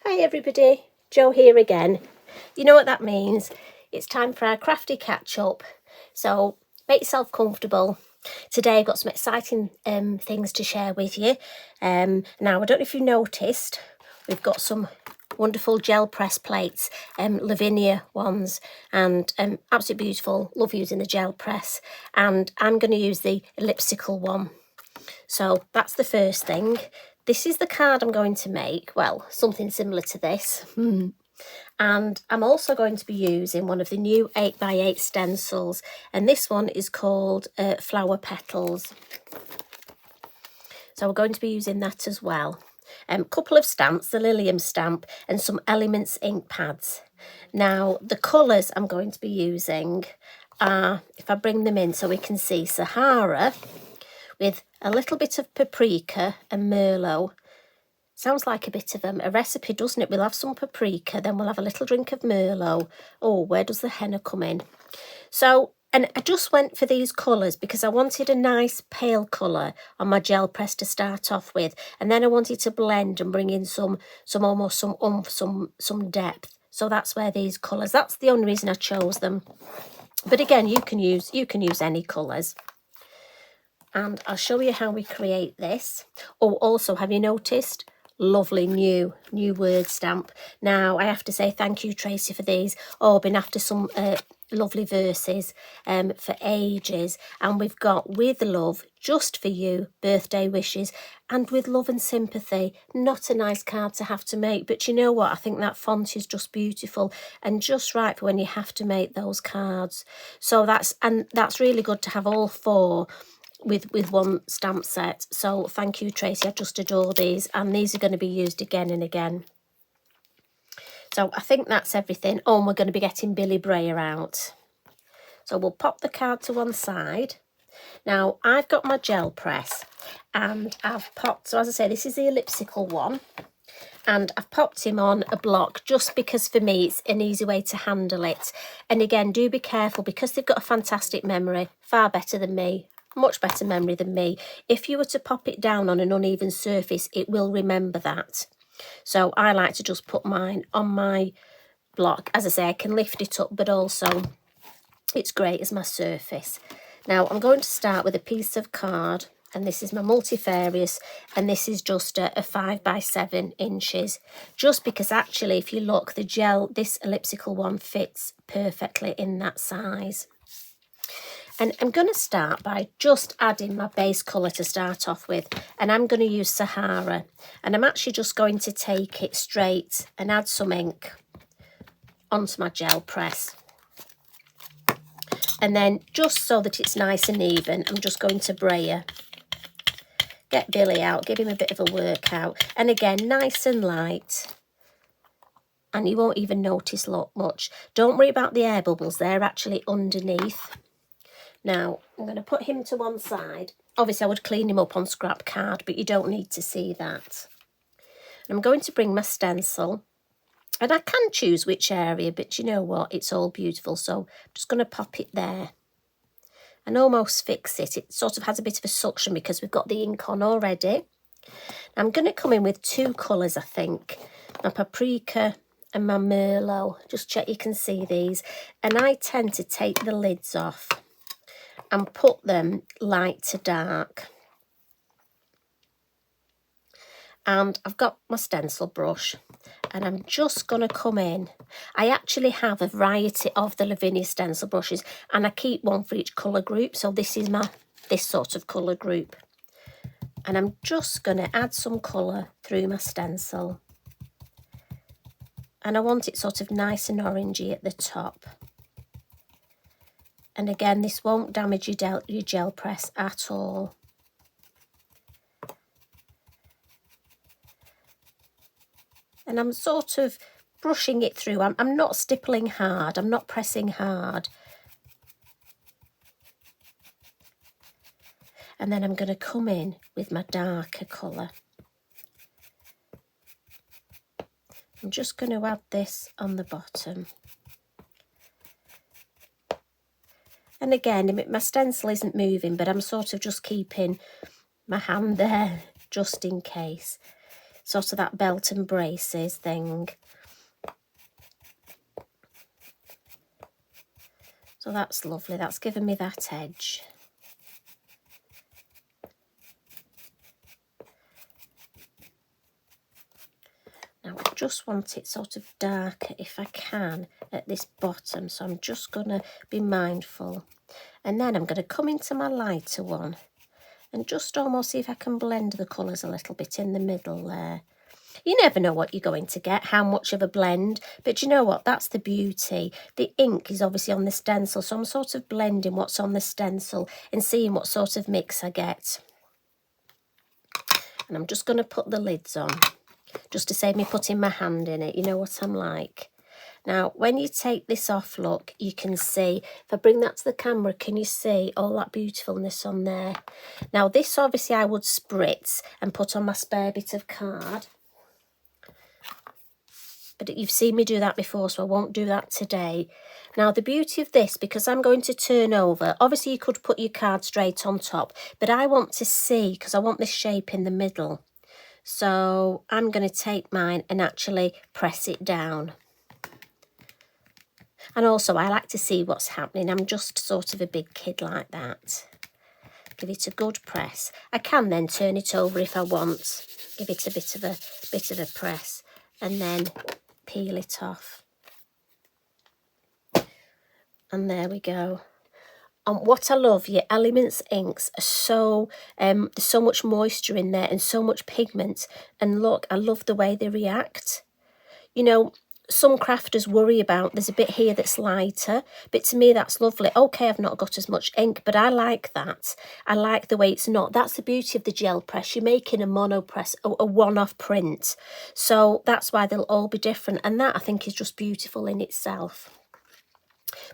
Hi everybody, Jo here again. You know what that means? It's time for our crafty catch up. So make yourself comfortable. Today I've got some exciting things to share with you. Now I don't know if you noticed, we've got some wonderful gel press plates, Lavinia ones, and absolutely beautiful. Love using the gel press, and I'm going to use the elliptical one. So that's the first thing. This is the card I'm going to make, well, something similar to this. And I'm also going to be using one of the new 8x8 stencils, and this one is called Flower Petals. So we're going to be using that as well. A couple of stamps, the Lilium stamp, and some Elements ink pads. Now, the colours I'm going to be using are, if I bring them in so we can see, Sahara, with a little bit of paprika and merlot. Sounds like a bit of a recipe, doesn't it? We'll have some paprika, then we'll have a little drink of merlot. Oh, where does the henna come in? So, and I just went for these colours because I wanted a nice pale colour on my gel press to start off with, and then I wanted to blend and bring in some almost some oomph, some depth. So that's where these colours. That's the only reason I chose them. But again, you can use any colours. And I'll show you how we create this. Oh, also, have you noticed? Lovely new word stamp. Now, I have to say thank you, Tracy, for these. Oh, I've been after some lovely verses for ages. And we've got with love, just for you, birthday wishes, and with love and sympathy. Not a nice card to have to make, but you know what? I think that font is just beautiful and just right for when you have to make those cards. So that's really good to have all four with one stamp set. So thank you, Tracy. I just adore these, and these are going to be used again and again. So I think that's everything. Oh, and we're going to be getting Billy Brayer out. So we'll pop the card to one side. Now I've got my gel press, and I've popped, so as I say, this is the elliptical one, and I've popped him on a block just because for me it's an easy way to handle it. And again, do be careful because they've got a fantastic memory, far better than me. Much better memory than me. If you were to pop it down on an uneven surface, it will remember that. So I like to just put mine on my block. As I say, I can lift it up, but also it's great as my surface. Now I'm going to start with a piece of card, and this is my multifarious, and this is just a 5x7 inches, just because actually if you look, the gel, this elliptical one fits perfectly in that size. And I'm going to start by just adding my base colour to start off with. And I'm going to use Sahara. And I'm actually just going to take it straight and add some ink onto my gel press. And then just so that it's nice and even, I'm just going to brayer. Get Billy out, give him a bit of a workout. And again, nice and light. And you won't even notice much. Don't worry about the air bubbles, they're actually underneath. Now, I'm going to put him to one side. Obviously, I would clean him up on scrap card, but you don't need to see that. And I'm going to bring my stencil. And I can choose which area, but you know what? It's all beautiful. So I'm just going to pop it there and almost fix it. It sort of has a bit of a suction because we've got the ink on already. I'm going to come in with two colours, I think. My paprika and my merlot. Just check you can see these. And I tend to take the lids off and put them light to dark. And I've got my stencil brush, and I'm just going to come in. I actually have a variety of the Lavinia stencil brushes, and I keep one for each colour group. So this is this sort of colour group. And I'm just going to add some colour through my stencil. And I want it sort of nice and orangey at the top. And again, this won't damage your gel press at all. And I'm sort of brushing it through. I'm not stippling hard. I'm not pressing hard. And then I'm going to come in with my darker colour. I'm just going to add this on the bottom. And again, my stencil isn't moving, but I'm sort of just keeping my hand there just in case. sort of that belt and braces thing. So that's lovely, that's given me that edge. Now I just want it sort of darker if I can at this bottom, so I'm just going to be mindful. And then I'm going to come into my lighter one and just almost see if I can blend the colours a little bit in the middle there. You never know what you're going to get, how much of a blend, but you know what, that's the beauty. The ink is obviously on the stencil, so I'm sort of blending what's on the stencil and seeing what sort of mix I get. And I'm just going to put the lids on, just to save me putting my hand in it, you know what I'm like. Now, when you take this off, look, you can see, if I bring that to the camera, can you see all that beautifulness on there? Now, this obviously I would spritz and put on my spare bit of card. But you've seen me do that before, so I won't do that today. Now, the beauty of this, because I'm going to turn over, obviously you could put your card straight on top, but I want to see, because I want this shape in the middle. So I'm going to take mine and actually press it down. And also, I like to see what's happening. I'm just sort of a big kid like that. Give it a good press. I can then turn it over if I want. Give it a bit of a press, and then peel it off. And there we go. And what I love, your Elements inks are so, there's so much moisture in there and so much pigment. And look, I love the way they react. You know, some crafters worry about, there's a bit here that's lighter, but to me that's lovely. Okay, I've not got as much ink, but I like that. I like the way it's not. That's the beauty of the gel press. You're making a mono press, a one-off print. So that's why they'll all be different. And that I think is just beautiful in itself.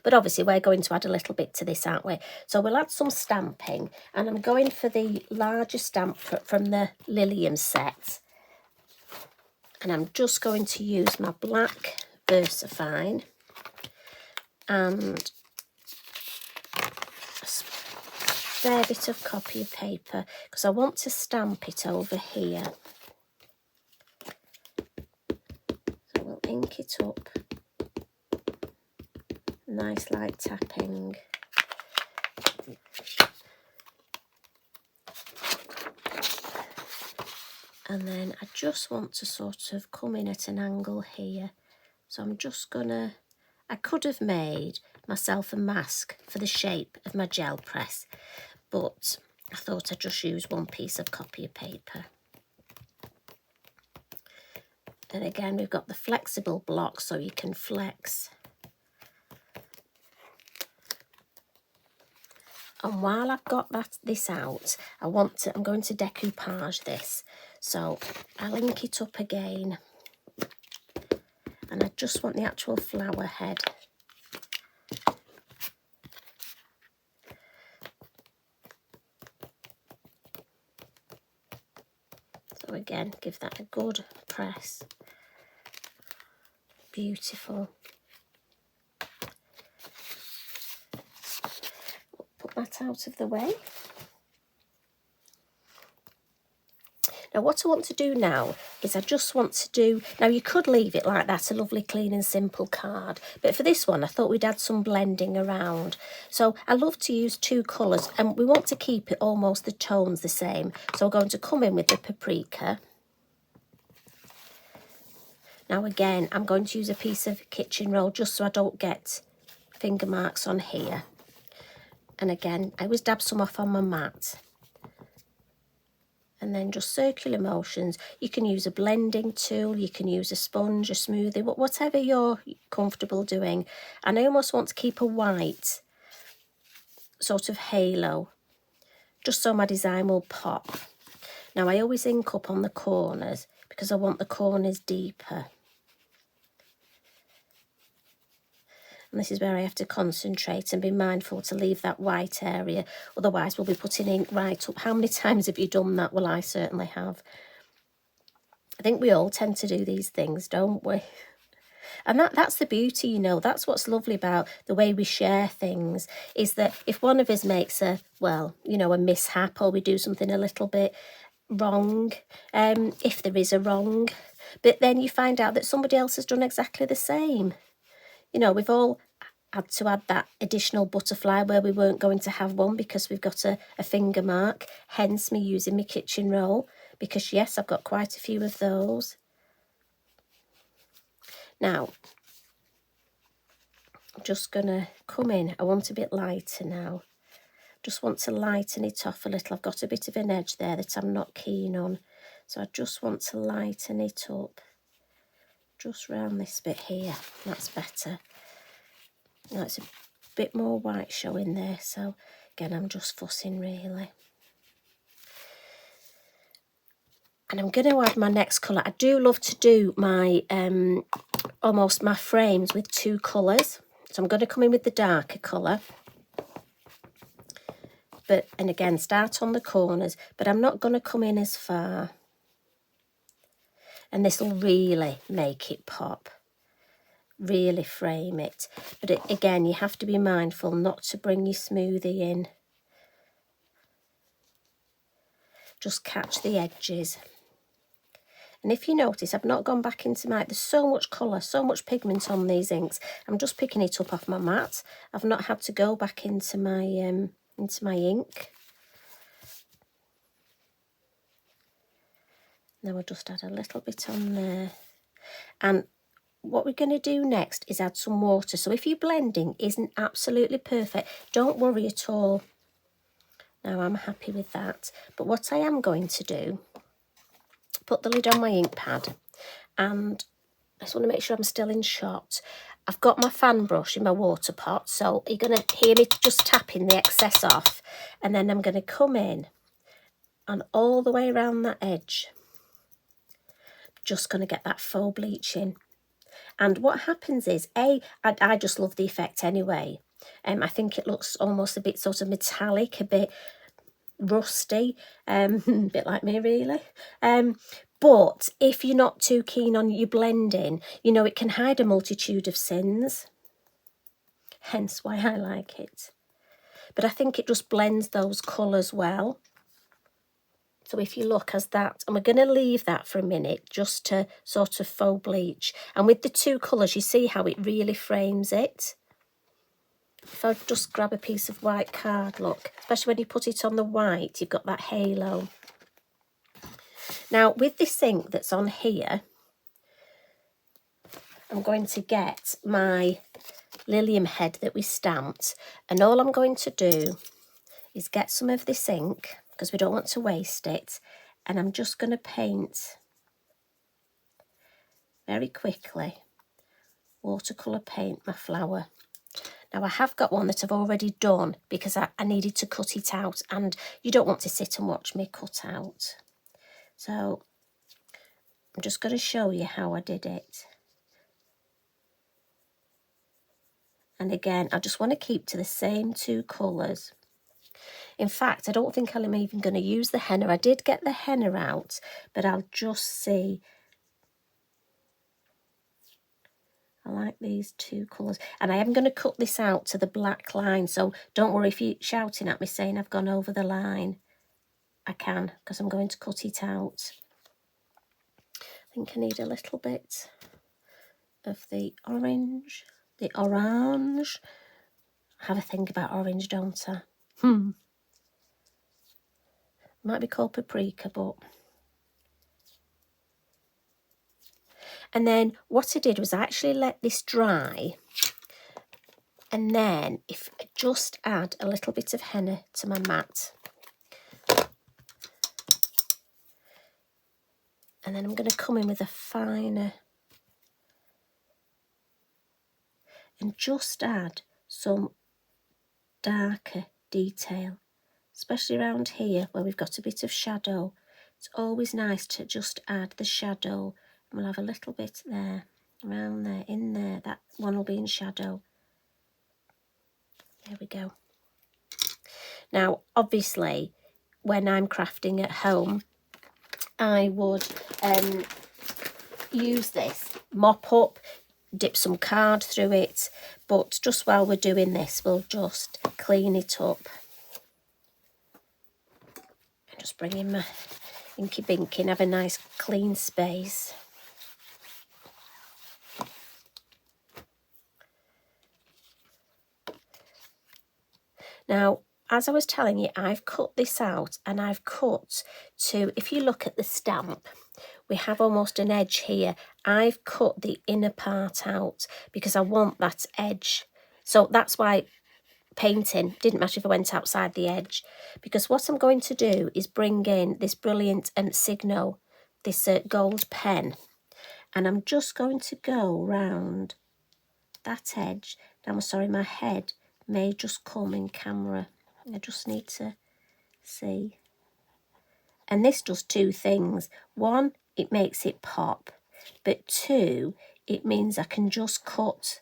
But obviously we're going to add a little bit to this, aren't we? So we'll add some stamping, and I'm going for the larger stamp from the Lilium set. And I'm just going to use my black VersaFine and a spare bit of copy paper, because I want to stamp it over here. So we'll ink it up. Nice light tapping. And then I just want to sort of come in at an angle here. So I'm just gonna, I could have made myself a mask for the shape of my gel press, but I thought I'd just use one piece of copy paper. And again, we've got the flexible block, so you can flex. And while I've got this out, I'm going to decoupage this. So I'll ink it up again. And I just want the actual flower head. So again, give that a good press. Beautiful. Put that out of the way. Now what I want to do now is I just want to do, now you could leave it like that, a lovely clean and simple card, but for this one I thought we'd add some blending around. So I love to use two colours, and we want to keep it almost the tones the same. So we're going to come in with the paprika. Now again, I'm going to use a piece of kitchen roll just so I don't get finger marks on here. And again, I always dab some off on my mat. And then just circular motions. You can use a blending tool, you can use a sponge, a smoothie, whatever you're comfortable doing. And I almost want to keep a white sort of halo, just so my design will pop. Now I always ink up on the corners because I want the corners deeper. And this is where I have to concentrate and be mindful to leave that white area. Otherwise, we'll be putting ink right up. How many times have you done that? Well, I certainly have. I think we all tend to do these things, don't we? And that's the beauty, you know. That's what's lovely about the way we share things, is that if one of us makes a, well, you know, a mishap, or we do something a little bit wrong, if there is a wrong. But then you find out that somebody else has done exactly the same. You know, we've all had to add that additional butterfly where we weren't going to have one because we've got a finger mark, hence me using my kitchen roll, because yes, I've got quite a few of those. Now, I'm just going to come in. I want a bit lighter now. Just want to lighten it off a little. I've got a bit of an edge there that I'm not keen on. So I just want to lighten it up. Just round this bit here. That's better. Now it's a bit more white showing there. So again, I'm just fussing really. And I'm going to add my next colour. I do love to do my almost my frames with two colours. So I'm going to come in with the darker colour. And again, start on the corners, but I'm not going to come in as far. And this will really make it pop, really frame it. But again, you have to be mindful not to bring your smoothie in. Just catch the edges. And if you notice, I've not gone back into there's so much colour, so much pigment on these inks. I'm just picking it up off my mat. I've not had to go back into my ink. Now we'll just add a little bit on there. And what we're going to do next is add some water. So if your blending isn't absolutely perfect, don't worry at all. Now I'm happy with that. But what I am going to do, put the lid on my ink pad, and I just want to make sure I'm still in shot. I've got my fan brush in my water pot, so you're going to hear me just tapping the excess off. And then I'm going to come in and all the way around that edge. Just going to get that faux bleach in. And what happens is, I just love the effect anyway. I think it looks almost a bit sort of metallic, a bit rusty, a bit like me really. But if you're not too keen on your blending, you know, it can hide a multitude of sins. Hence why I like it. But I think it just blends those colours well. So if you look as that, and we're going to leave that for a minute just to sort of faux bleach. And with the two colours, you see how it really frames it. If I just grab a piece of white card, look, especially when you put it on the white, you've got that halo. Now, with this ink that's on here, I'm going to get my Lilium head that we stamped. And all I'm going to do is get some of this ink, because we don't want to waste it, and I'm just going to paint very quickly, watercolour paint my flower. Now I have got one that I've already done because I needed to cut it out, and you don't want to sit and watch me cut out. So I'm just going to show you how I did it. And again, I just want to keep to the same two colours. In fact, I don't think I'm even going to use the henna. I did get the henna out, but I'll just see. I like these two colours. And I am going to cut this out to the black line. So don't worry if you're shouting at me saying I've gone over the line. I can, because I'm going to cut it out. I think I need a little bit of the orange. The orange. I have a think about orange, don't I? Might be called paprika, but... And then what I did was I actually let this dry. And then if I just add a little bit of henna to my mat. And then I'm going to come in with a finer. And just add some darker detail. Especially around here where we've got a bit of shadow. It's always nice to just add the shadow. And we'll have a little bit there, around there, in there. That one will be in shadow. There we go. Now, obviously, when I'm crafting at home, I would use this, mop up, dip some card through it. But just while we're doing this, we'll just clean it up. Just bring in my Inky Binky and have a nice clean space. Now, as I was telling you, I've cut this out and I've cut to, if you look at the stamp, we have almost an edge here. I've cut the inner part out because I want that edge. So that's why painting didn't matter if I went outside the edge, because what I'm going to do is bring in this brilliant Signo, this gold pen, and I'm just going to go round that edge. Now, I'm sorry, my head may just come in camera. I just need to see. And this does two things. One, it makes it pop, but two, it means I can just cut.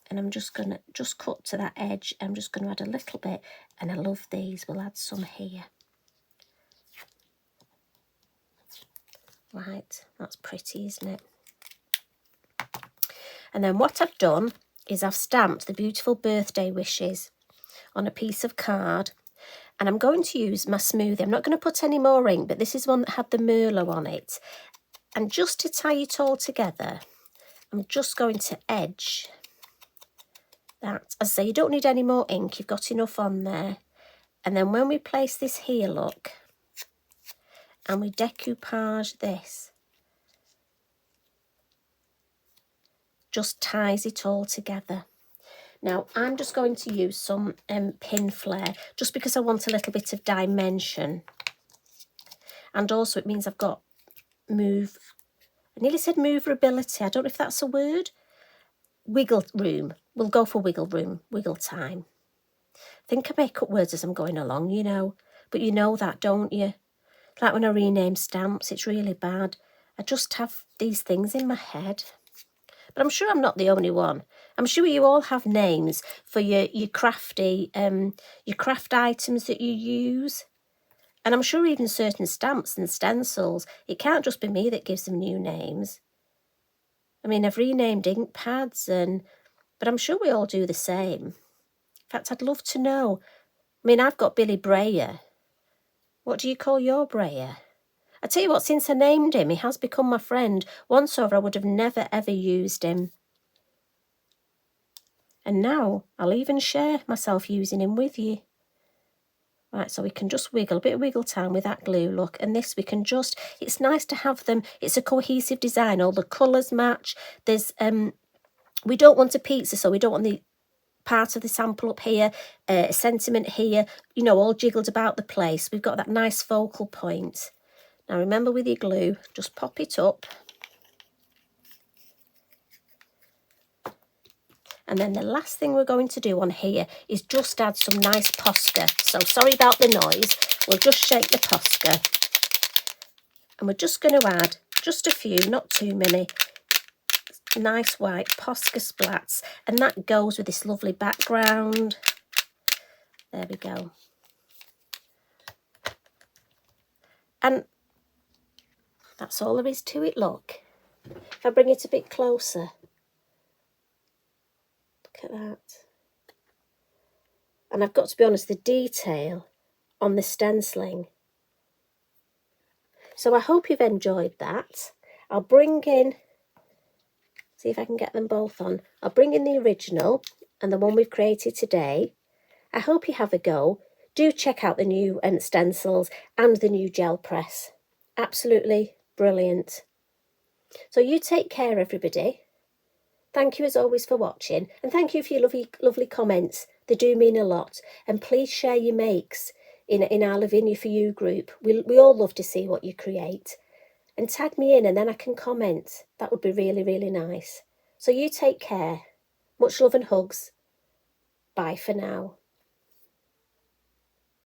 And I'm just going to cut to that edge. I'm just going to add a little bit, and I love these. We'll add some here. Right, that's pretty, isn't it? And then what I've done is I've stamped the beautiful birthday wishes on a piece of card, and I'm going to use my smoothie. I'm not going to put any more ink, but this is one that had the Merlot on it. And just to tie it all together, I'm just going to edge that. As I say, you don't need any more ink, you've got enough on there. And then when we place this here, look, and we decoupage this, just ties it all together. Now, I'm just going to use some pin flare, just because I want a little bit of dimension. And also it means I've got I nearly said moverability. I don't know if that's a word. Wiggle room. We'll go for wiggle room, wiggle time. I think I make up words as I'm going along, you know. But you know that, don't you? Like when I rename stamps, it's really bad. I just have these things in my head. But I'm sure I'm not the only one. I'm sure you all have names for your crafty, your craft items that you use. And I'm sure even certain stamps and stencils, it can't just be me that gives them new names. I mean, I've renamed ink pads, but I'm sure we all do the same. In fact, I'd love to know. I mean, I've got Billy Brayer. What do you call your Brayer? I tell you what, since I named him, he has become my friend. Once over, I would have never, ever used him. And now I'll even share myself using him with you. Right, so we can just wiggle, a bit of wiggle time with that glue, look. And this we can just, it's nice to have them, it's a cohesive design, all the colours match. There's, we don't want a pizza, so we don't want the part of the sample up here, a sentiment here, you know, all jiggled about the place. We've got that nice focal point. Now remember with your glue, just pop it up. And then the last thing we're going to do on here is just add some nice Posca. So sorry about the noise. We'll just shake the Posca. And we're just going to add just a few, not too many, nice white Posca splats. And that goes with this lovely background. There we go. And that's all there is to it, look. If I bring it a bit closer, look at that. And I've got to be honest, the detail on the stenciling. So I hope you've enjoyed that. I'll bring in, see if I can get them both on. I'll bring in the original and the one we've created today. I hope you have a go. Do check out the new stencils and the new gel press. Absolutely brilliant. So you take care, everybody. Thank you as always for watching, and thank you for your lovely comments. They do mean a lot. And please share your makes in our Lavinia for You group. We all love to see what you create. And tag me in and then I can comment. That would be really, really nice. So you take care. Much love and hugs. Bye for now.